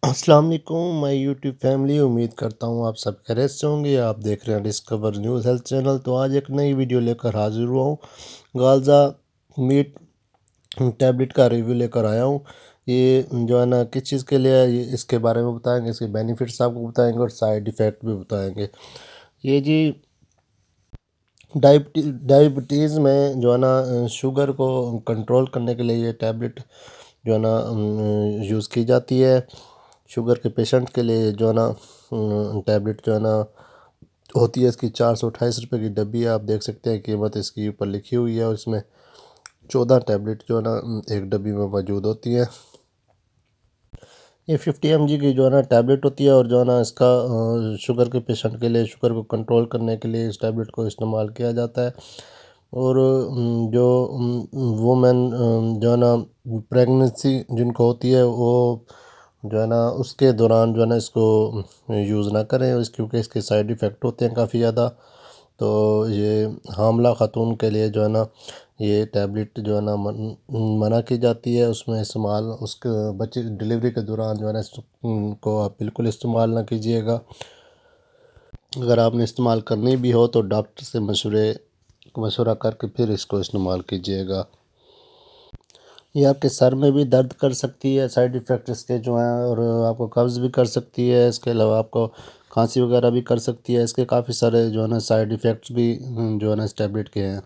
अस्सलाम वालेकुम my YouTube family. उम्मीद करता हूँ आप सब खैरियत से होंगे। आप देख रहे हैं डिस्कवर न्यूज़ हेल्थ चैनल। तो आज एक नई वीडियो लेकर हाजिर हुआ हूँ। गालजा मीट टैबलेट का रिव्यू लेकर आया हूँ। ये जो है ना किस चीज़ के लिए है, ये इसके बारे में बताएंगे, इसके बेनिफिट्स आपको बताएंगे और साइड इफ़ेक्ट भी बताएंगे। ये जी डायबिटीज़ में जो है ना शुगर को कंट्रोल करने के लिए ये टैबलेट जो है ना यूज़ की जाती है। शुगर के पेशेंट के लिए जो है ना टैबलेट जो है ना होती है। इसकी 428 रुपये की डब्बी है। आप देख सकते हैं कीमत इसकी ऊपर लिखी हुई है और इसमें 14 टैबलेट जो है ना एक डब्बी में मौजूद होती है। ये 50 mg की जो है ना टैबलेट होती है और जो है ना इसका शुगर के पेशेंट के लिए, शुगर को कंट्रोल करने के लिए इस टैबलेट को इस्तेमाल किया जाता है। और जो वुमेन जो है ना प्रेगनेंसी जिनको होती है वो जो है ना उसके दौरान जो है ना इसको यूज़ ना करें क्योंकि इसके साइड इफ़ेक्ट होते हैं काफ़ी ज़्यादा। तो ये हामला ख़ातून के लिए जो है ना ये टैबलेट जो है ना मना की जाती है उसमें इस्तेमाल। उसके बच्चे डिलीवरी के दौरान जो है ना इसको आप बिल्कुल इस्तेमाल ना कीजिएगा। अगर आपने इस्तेमाल करनी भी हो तो डॉक्टर से मशवरा करके फिर इसको इस्तेमाल कीजिएगा। ये आपके सर में भी दर्द कर सकती है, साइड इफ़ेक्ट इसके जो हैं, और आपको कब्ज़ भी कर सकती है। इसके अलावा आपको खांसी वगैरह भी कर सकती है। इसके काफ़ी सारे जो है ना साइड इफ़ेक्ट्स भी जो है ना इस टैबलेट के हैं।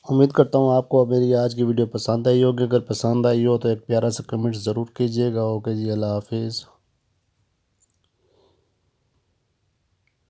उम्मीद करता हूँ आपको मेरी आज की वीडियो पसंद आई होगी। अगर पसंद आई हो तो एक प्यारा सा कमेंट ज़रूर कीजिएगा। ओके जी, अल्लाह हाफिज़।